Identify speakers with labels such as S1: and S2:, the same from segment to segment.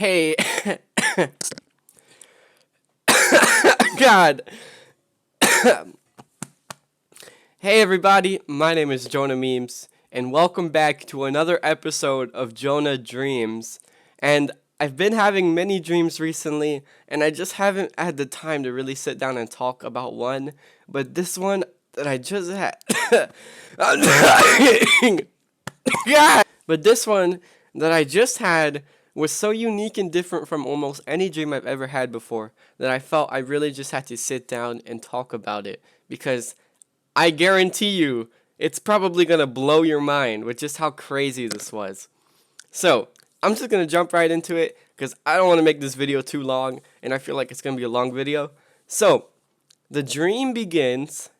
S1: Hey, God. Hey, everybody. My name is Jonah Memes, and welcome back to another episode of Jonah Dreams. And I've been having many dreams recently, and I just haven't had the time to really sit down and talk about one. But this one that I just had. I'm dying. God. But this one that I just had was so unique and different from almost any dream I've ever had before that I felt I really just had to sit down and talk about it because I guarantee you it's probably going to blow your mind with just how crazy this was. So, I'm just going to jump right into it because I don't want to make this video too long and I feel like it's going to be a long video. So, the dream begins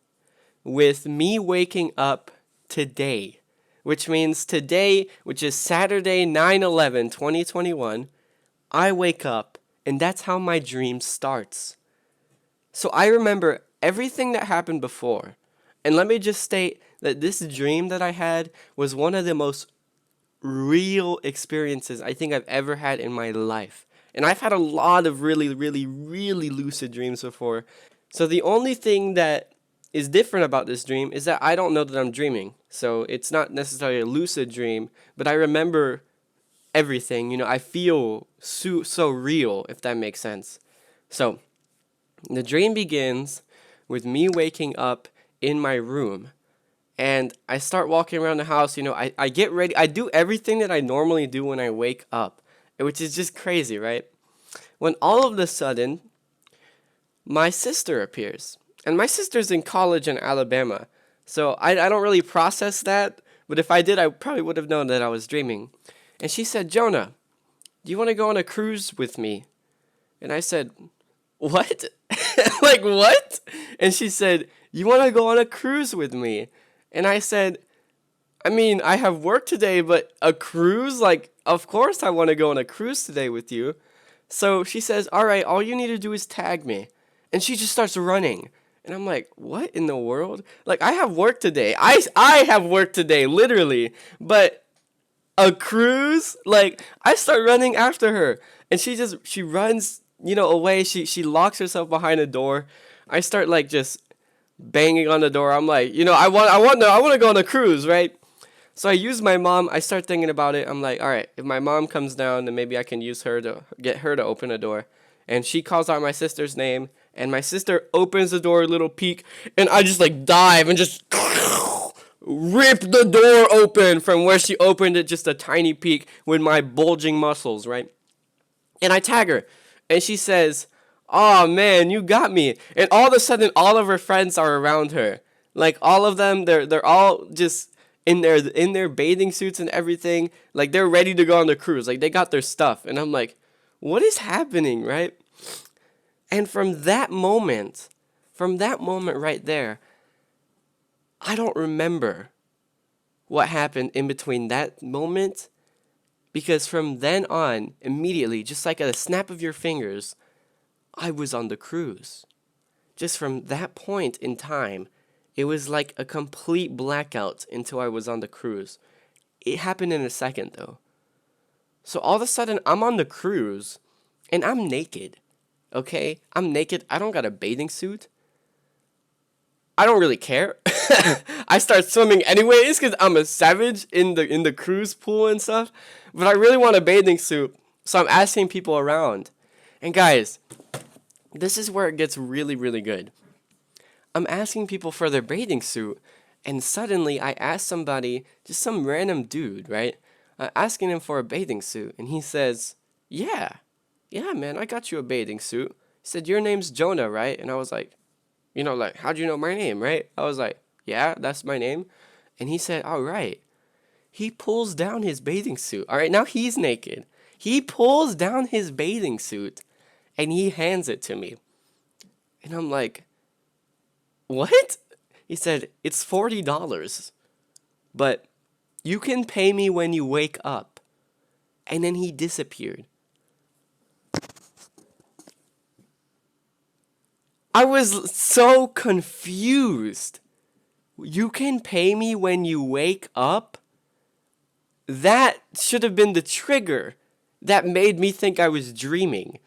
S1: with me waking up today, which means today, which is Saturday, 9/11/2021, I wake up, and that's how my dream starts. So I remember everything that happened before. And let me just state that this dream that I had was one of the most real experiences I think I've ever had in my life. And I've had a lot of really lucid dreams before. So the only thing that is different about this dream is that I don't know that I'm dreaming. So it's not necessarily a lucid dream, but I remember everything. You know, I feel so real, if that makes sense. So the dream begins with me waking up in my room. And I start walking around the house. You know, I get ready. I do everything that I normally do when I wake up, which is just crazy, right? When all of a sudden, my sister appears. And my sister's in college in Alabama. So I don't really process that. But if I did, I probably would have known that I was dreaming. And she said, "Jonah, do you want to go on a cruise with me?" And I said, "What?" Like, what? And she said, "You want to go on a cruise with me?" And I said, "I mean, I have work today, but a cruise? Like, of course I want to go on a cruise today with you." So she says, "All right, all you need to do is tag me." And she just starts running. And I'm like, what in the world? Like, I have work today. I have work today, literally. But a cruise? Like, I start running after her. And she runs, away. She locks herself behind a door. I start, like, just banging on the door. I'm like, I want to go on a cruise, right? So I use my mom. I start thinking about it. I'm like, all right, if my mom comes down, then maybe I can use her to get her to open the door. And she calls out my sister's name. And my sister opens the door a little peek, and I just like dive and just rip the door open from where she opened it just a tiny peek with my bulging muscles, right? And I tag her, and she says, "Oh man, you got me!" And all of a sudden, all of her friends are around her. Like all of them, they're all just in their bathing suits and everything. Like they're ready to go on the cruise. Like they got their stuff, and I'm like, "What is happening?" Right? And from that moment right there, I don't remember what happened in between that moment because from then on, immediately, just like at a snap of your fingers, I was on the cruise. Just from that point in time, it was like a complete blackout until I was on the cruise. It happened in a second though. So all of a sudden, I'm on the cruise and I'm naked. Okay, I'm naked. I don't got a bathing suit. I don't really care. I start swimming anyways because I'm a savage in the cruise pool and stuff. But I really want a bathing suit, so I'm asking people around. And guys, this is where it gets really good. I'm asking people for their bathing suit, and suddenly I ask somebody, just some random dude, right? Asking him for a bathing suit, and he says, "Yeah, man, I got you a bathing suit." He said, "Your name's Jonah, right?" And I was like, like, "How'd you know my name, right?" I was like, "Yeah, that's my name." And he said, "All right." He pulls down his bathing suit. All right, now he's naked. He pulls down his bathing suit and he hands it to me. And I'm like, "What?" He said, "It's $40, but you can pay me when you wake up." And then he disappeared. I was so confused. You can pay me when you wake up? That should have been the trigger. that made me think I was dreaming.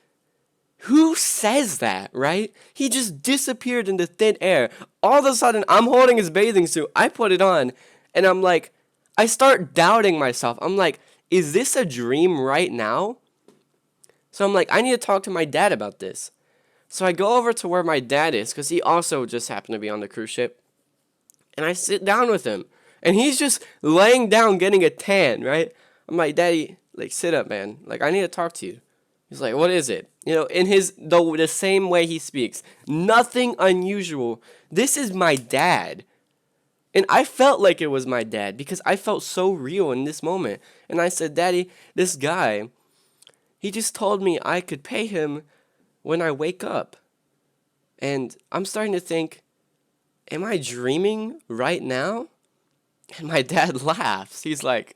S1: Who says that, right? He just disappeared into thin air. All of a sudden, I'm holding his bathing suit. I put it on, and I'm like, I start doubting myself. I'm like, is this a dream right now? So I'm like, I need to talk to my dad about this. So I go over to where my dad is, because he also just happened to be on the cruise ship. And I sit down with him. And he's just laying down getting a tan, right? I'm like, Daddy, like, sit up, man. Like, I need to talk to you. He's like, what is it? You know, in the same way he speaks. Nothing unusual. This is my dad. And I felt like it was my dad because I felt so real in this moment. And I said, Daddy, this guy, he just told me I could pay him when I wake up. And I'm starting to think, am I dreaming right now? And my dad laughs. He's like,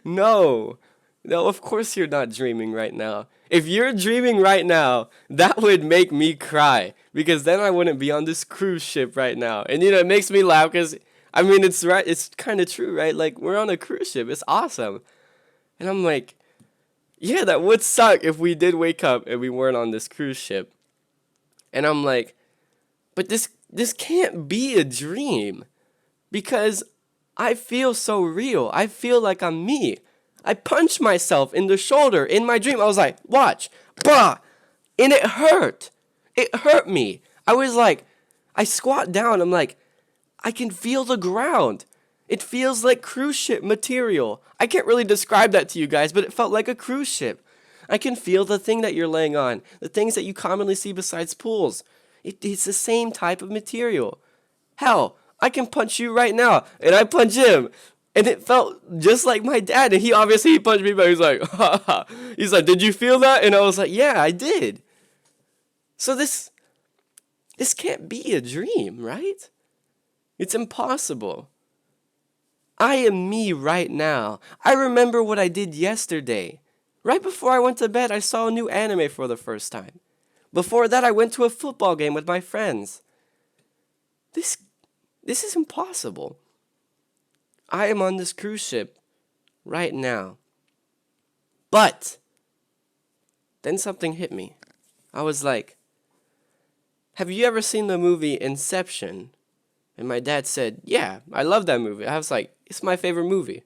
S1: no, of course you're not dreaming right now. If you're dreaming right now, that would make me cry because then I wouldn't be on this cruise ship right now. And you know, it makes me laugh because I mean, it's right. It's kind of true, right? Like, we're on a cruise ship. It's awesome. And I'm like, yeah, that would suck if we did wake up and we weren't on this cruise ship. And I'm like, but this can't be a dream because I feel so real. I feel like I'm me. I punched myself in the shoulder in my dream. I was like, watch, bah, and it hurt. It hurt me. I was like, I squat down. I'm like, I can feel the ground. It feels like cruise ship material. I can't really describe that to you guys, but it felt like a cruise ship. I can feel the thing that you're laying on, the things that you commonly see besides pools. It's the same type of material. Hell, I can punch you right now, and I punch him. And it felt just like my dad, and he punched me, but he's like, ha ha. He's like, did you feel that? And I was like, yeah, I did. So this can't be a dream, right? It's impossible. I am me right now. I remember what I did yesterday. Right before I went to bed, I saw a new anime for the first time. Before that, I went to a football game with my friends. This is impossible. I am on this cruise ship right now. But then something hit me. I was like, have you ever seen the movie Inception? And my dad said, yeah, I love that movie. I was like, it's my favorite movie.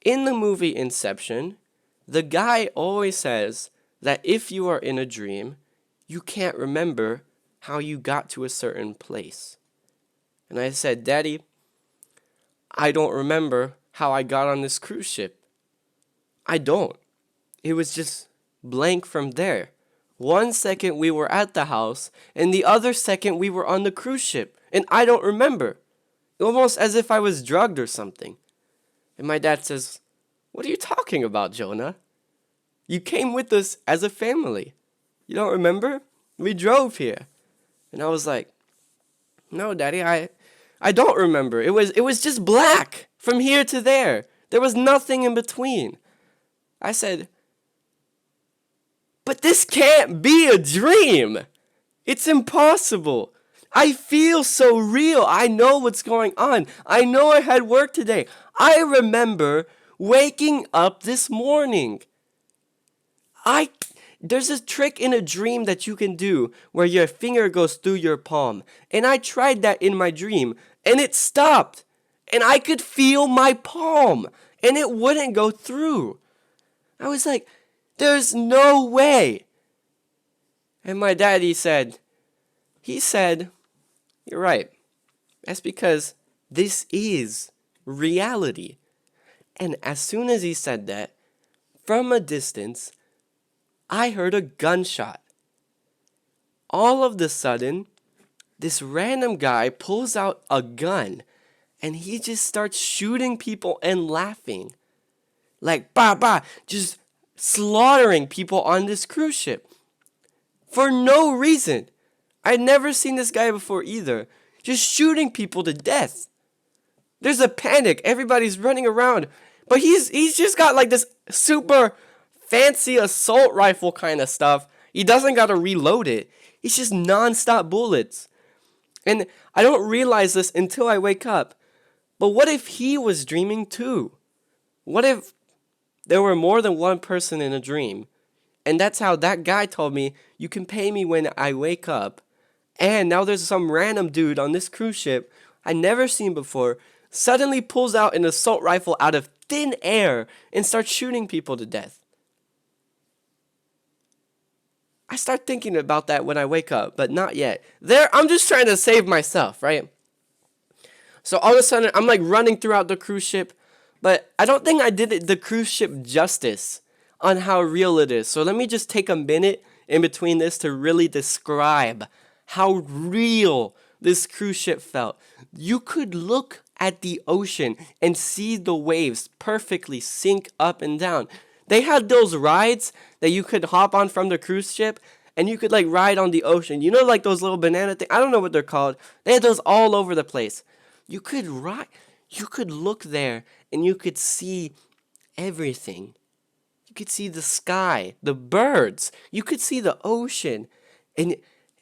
S1: In the movie Inception, the guy always says that if you are in a dream, you can't remember how you got to a certain place. And I said, Daddy, I don't remember how I got on this cruise ship. I don't. It was just blank from there. 1 second we were at the house, and the other second we were on the cruise ship, and I don't remember. Almost as if I was drugged or something. And my dad says, what are you talking about, Jonah? You came with us as a family. You don't remember? We drove here. And I was like, no, Daddy, I don't remember. It was just black from here to there. There was nothing in between. I said, but this can't be a dream. It's impossible. I feel so real. I know what's going on. I know I had work today. I remember waking up this morning. There's a trick in a dream that you can do where your finger goes through your palm. And I tried that in my dream and it stopped. And I could feel my palm and it wouldn't go through. I was like, there's no way. And my daddy said, you're right. That's because this is reality. And as soon as he said that, from a distance, I heard a gunshot. All of a sudden, this random guy pulls out a gun and he just starts shooting people and laughing. Like, bah, bah, just slaughtering people on this cruise ship. For no reason. I'd never seen this guy before either. Just shooting people to death. There's a panic. Everybody's running around. But he's just got like this super fancy assault rifle kind of stuff. He doesn't got to reload it. It's just non-stop bullets. And I don't realize this until I wake up. But what if he was dreaming too? What if there were more than one person in a dream. And that's how that guy told me, you can pay me when I wake up. And now there's some random dude on this cruise ship I never seen before, suddenly pulls out an assault rifle out of thin air and starts shooting people to death. I start thinking about that when I wake up, but not yet. I'm just trying to save myself, right? So all of a sudden, I'm like running throughout the cruise ship, but I don't think I did the cruise ship justice on how real it is. So let me just take a minute in between this to really describe how real this cruise ship felt. You could look at the ocean and see the waves perfectly sink up and down. They had those rides that you could hop on from the cruise ship and you could like ride on the ocean. You know, like those little banana things? I don't know what they're called. They had those all over the place. You could look there and you could see everything. You could see the sky, the birds. You could see the ocean. And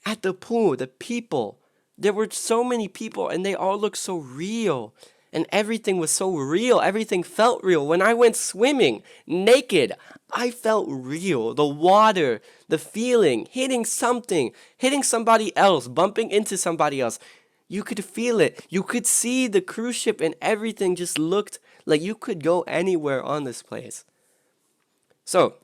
S1: at the pool, the people. There were so many people and they all looked so real. And everything was so real. Everything felt real. When I went swimming naked, I felt real. The water, the feeling, hitting something, hitting somebody else, bumping into somebody else. You could feel it. You could see the cruise ship and everything just looked like you could go anywhere on this place. So,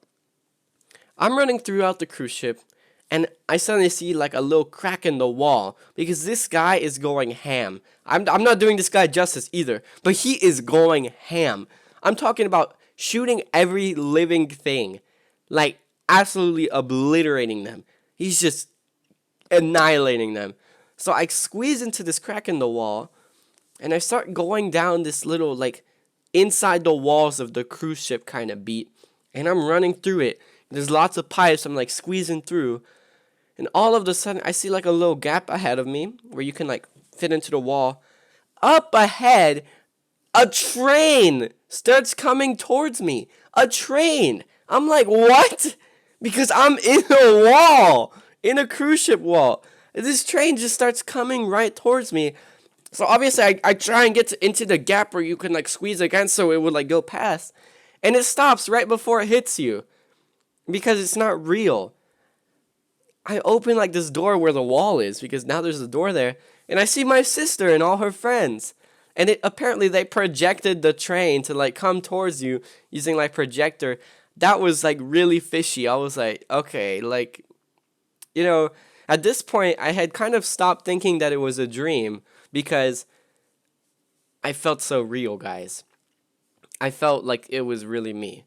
S1: I'm running throughout the cruise ship and I suddenly see like a little crack in the wall because this guy is going ham. I'm not doing this guy justice either, but he is going ham. I'm talking about shooting every living thing, like absolutely obliterating them. He's just annihilating them. So I squeeze into this crack in the wall and I start going down this little like inside the walls of the cruise ship kind of beat. And I'm running through it. There's lots of pipes. I'm like squeezing through. And all of a sudden, I see like a little gap ahead of me where you can like fit into the wall. Up ahead, a train starts coming towards me. A train. I'm like, what? Because I'm in a wall, in a cruise ship wall. And this train just starts coming right towards me. So obviously, I try and get into the gap where you can like squeeze against so it would like go past. And it stops right before it hits you. Because it's not real. I open like this door where the wall is because now there's a door there. And I see my sister and all her friends. And apparently they projected the train to like come towards you using like projector. That was like really fishy. I was like, okay, like, you know, at this point I had kind of stopped thinking that it was a dream because I felt so real, guys. I felt like it was really me.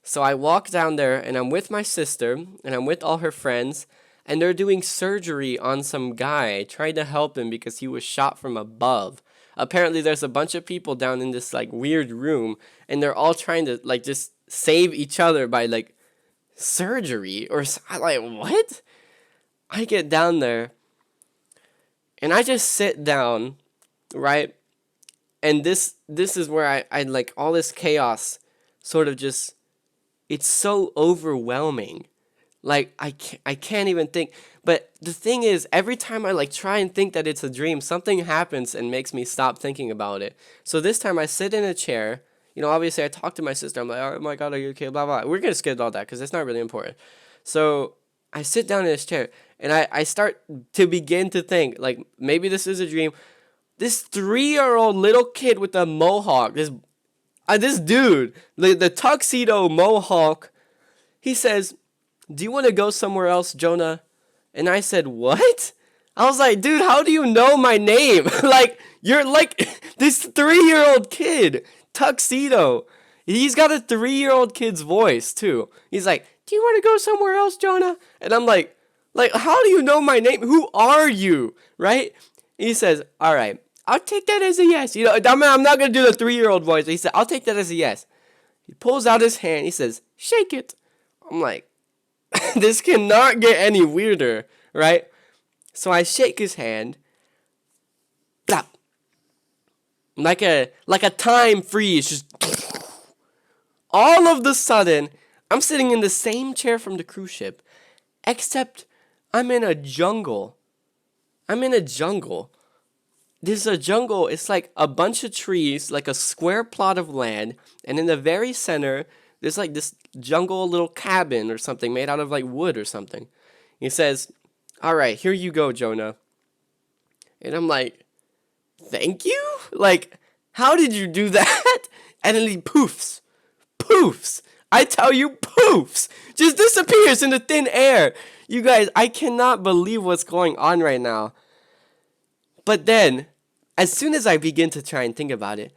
S1: So I walk down there and I'm with my sister and I'm with all her friends and they're doing surgery on some guy, trying to help him because he was shot from above. Apparently there's a bunch of people down in this like weird room and they're all trying to like just save each other by like surgery or like what? I get down there and I just sit down, right? And this is where I like all this chaos sort of just, it's so overwhelming. Like I can't even think. But the thing is, every time I like try and think that it's a dream, something happens and makes me stop thinking about it. So this time I sit in a chair. You know, obviously I talk to my sister. I'm like, oh my God, are you okay? Blah, blah. We're going to skip all that because it's not really important. So I sit down in this chair and I start to begin to think like maybe this is a dream. This 3-year-old little kid with a mohawk, this dude, the tuxedo mohawk, he says, do you want to go somewhere else, Jonah? And I said, what? I was like, dude, how do you know my name? Like, you're like this 3-year-old kid, tuxedo. He's got a 3-year-old kid's voice, too. He's like, do you want to go somewhere else, Jonah? And I'm like, how do you know my name? Who are you? Right? He says, all right, I'll take that as a yes. You know, I'm not going to do the 3-year-old voice. He said, I'll take that as a yes. He pulls out his hand. He says, shake it. I'm like, this cannot get any weirder, right? So I shake his hand. Plop. Like a time freeze. Just all of the sudden, I'm sitting in the same chair from the cruise ship, except I'm in a jungle. There's a jungle. It's like a bunch of trees, like a square plot of land, and in the very center, There's like this jungle little cabin or something made out of like wood or something. He says, all right, here you go, Jonah. And I'm like, thank you? Like, how did you do that? And then he poofs. I tell you, poofs. Just disappears into thin air. You guys, I cannot believe what's going on right now. But then, as soon as I begin to try and think about it,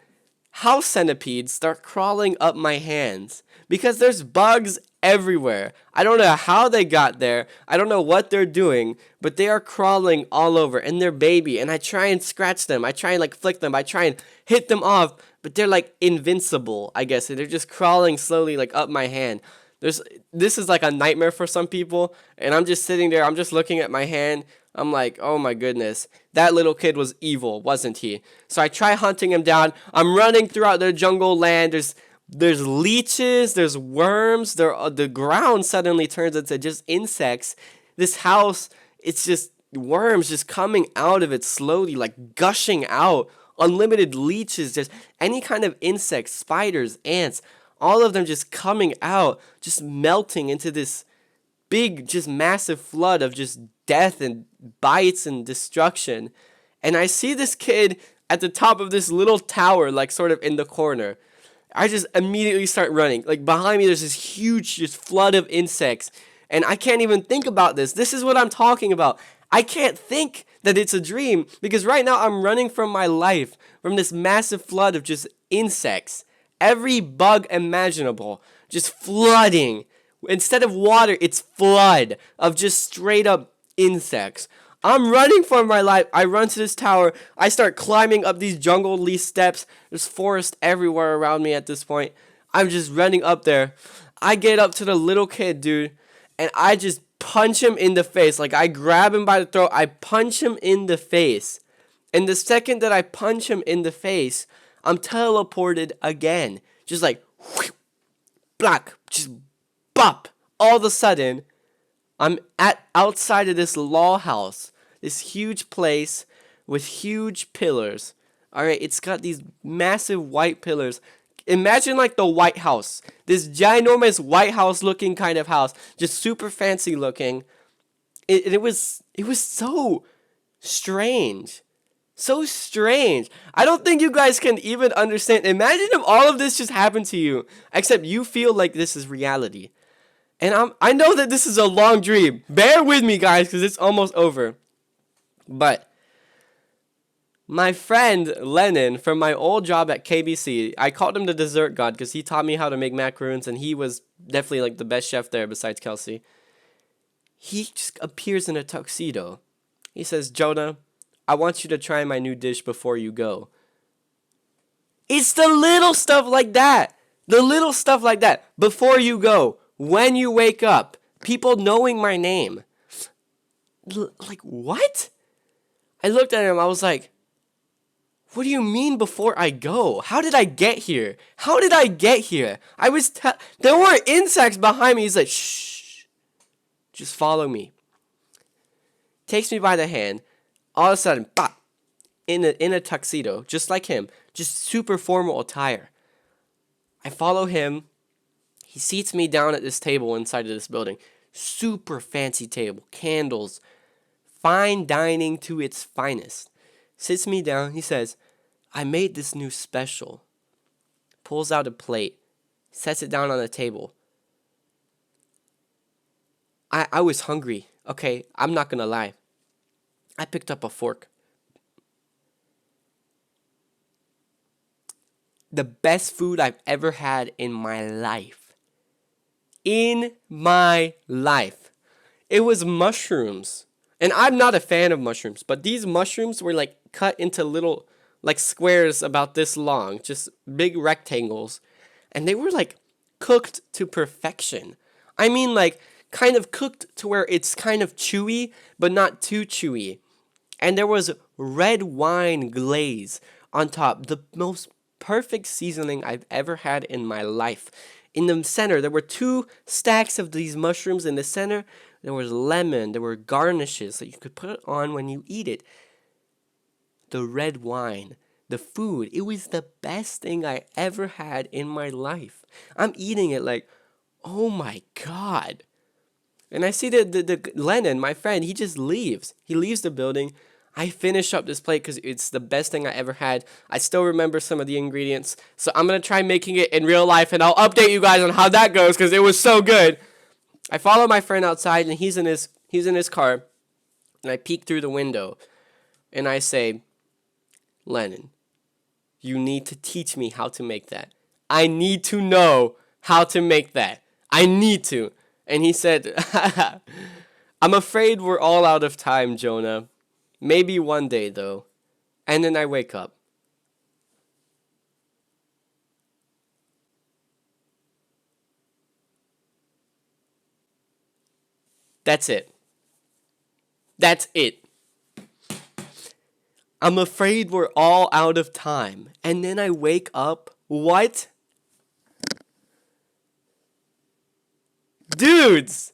S1: house centipedes start crawling up my hands because there's bugs everywhere. I don't know how they got there. I don't know what they're doing, but they are crawling all over and they're baby. And I try and scratch them. I try and like flick them. I try and hit them off, but they're like invincible, I guess. And they're just crawling slowly like up my hand. This is like a nightmare for some people. And I'm just sitting there. I'm just looking at my hand. I'm like, oh my goodness, that little kid was evil, wasn't he? So I try hunting him down. I'm running throughout the jungle land. There's leeches, there's worms. The ground suddenly turns into just insects. This house, it's just worms just coming out of it slowly, like gushing out. Unlimited leeches, just any kind of insects, spiders, ants, all of them just coming out, just melting into this big, just massive flood of just death and bites and destruction. And I see this kid at the top of this little tower, like sort of in the corner. I just immediately start running. Like behind me, there's this huge just flood of insects. And I can't even think about this. This is what I'm talking about. I can't think that it's a dream because right now I'm running from my life, from this massive flood of just insects. Every bug imaginable, just flooding. Instead of water, it's flood of just straight up insects. I'm running for my life. I run to this tower. I start climbing up these jungle leaf steps. There's forest everywhere around me at this point. I'm just running up there. I get up to the little kid, dude, and I just punch him in the face. Like, I grab him by the throat. I punch him in the face. And the second that I punch him in the face, I'm teleported again. Just like, whoosh, black, just bop. All of a sudden, I'm outside of this law house. This huge place with huge pillars. Alright, it's got these massive white pillars. Imagine like the White House. This ginormous White House looking kind of house. Just super fancy looking. It was so strange. So strange. I don't think you guys can even understand. Imagine if all of this just happened to you. Except you feel like this is reality. And I know that this is a long dream. Bear with me, guys, because it's almost over. But my friend Lennon from my old job at KBC, I called him the dessert god because he taught me how to make macaroons, and he was definitely like the best chef there besides Kelsey. He just appears in a tuxedo. He says, Jonah, I want you to try my new dish before you go. It's the little stuff like that. The little stuff like that. Before you go. When you wake up. People knowing my name. Like, what? I looked at him. I was like, what do you mean before I go? How did I get here? How did I get here? There were insects behind me. He's like, shh. Just follow me. Takes me by the hand. All of a sudden, pop. In a tuxedo. Just like him. Just super formal attire. I follow him. He seats me down at this table inside of this building. Super fancy table. Candles. Fine dining to its finest. Sits me down. He says, I made this new special. Pulls out a plate. Sets it down on the table. I was hungry. Okay, I'm not gonna lie. I picked up a fork. The best food I've ever had in my life. In my life. It was mushrooms. And I'm not a fan of mushrooms, but these mushrooms were like cut into little like squares about this long, just big rectangles. And they were like cooked to perfection. I mean like kind of cooked to where it's kind of chewy, but not too chewy. And there was red wine glaze on top. The most perfect seasoning I've ever had in my life. In the center, there were 2 stacks of these mushrooms in the center. There was lemon. There were garnishes that you could put on when you eat it. The red wine, the food. It was the best thing I ever had in my life. I'm eating it like, oh my God. And I see the Lennon, my friend, he just leaves. He leaves the building. I finish up this plate because it's the best thing I ever had. I still remember some of the ingredients. So I'm going to try making it in real life, and I'll update you guys on how that goes because it was so good. I follow my friend outside, and he's in his car. And I peek through the window, and I say, Lennon, you need to teach me how to make that. I need to know how to make that. I need to. And he said, I'm afraid we're all out of time, Jonah. Maybe one day, though. And then I wake up. That's it. That's it. I'm afraid we're all out of time. And then I wake up. What? Dudes,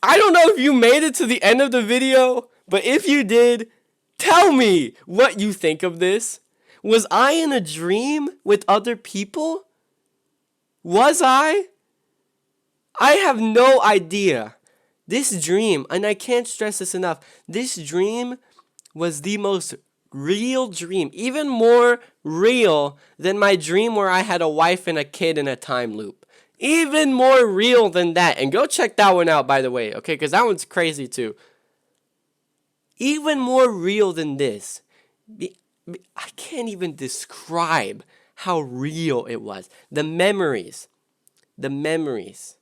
S1: I don't know if you made it to the end of the video, but if you did, tell me what you think of this. Was I in a dream with other people? Was I? I have no idea. This dream, and I can't stress this enough, this dream was the most real dream, even more real than my dream where I had a wife and a kid in a time loop. Even more real than that. And go check that one out, by the way, okay? Because that one's crazy too. Even more real than this. I can't even describe how real it was. The memories. The memories.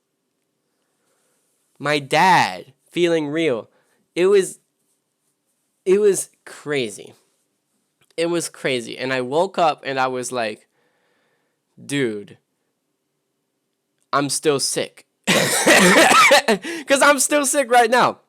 S1: My dad feeling real. It was crazy. It was crazy. And I woke up and I was like, dude, I'm still sick. Because I'm still sick right now.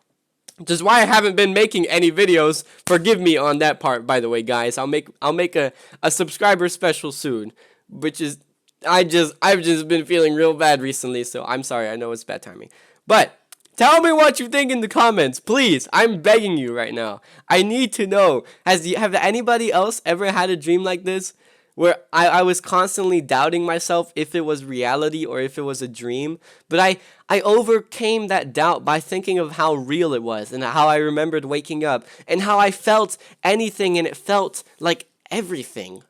S1: Which is why I haven't been making any videos. Forgive me on that part, by the way, guys. I'll make a subscriber special soon. Which is, I've just been feeling real bad recently. So I'm sorry. I know it's bad timing. But tell me what you think in the comments, please. I'm begging you right now. I need to know. Have anybody else ever had a dream like this? Where I was constantly doubting myself if it was reality or if it was a dream. But I overcame that doubt by thinking of how real it was and how I remembered waking up and how I felt anything and it felt like everything.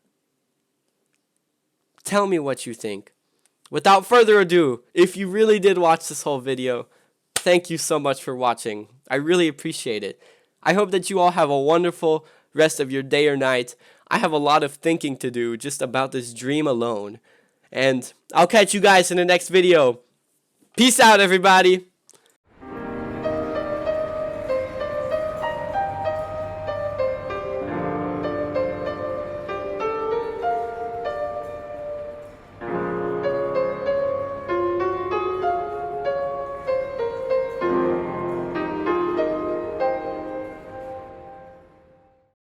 S1: Tell me what you think. Without further ado, if you really did watch this whole video, thank you so much for watching. I really appreciate it. I hope that you all have a wonderful rest of your day or night. I have a lot of thinking to do just about this dream alone. And I'll catch you guys in the next video. Peace out, everybody.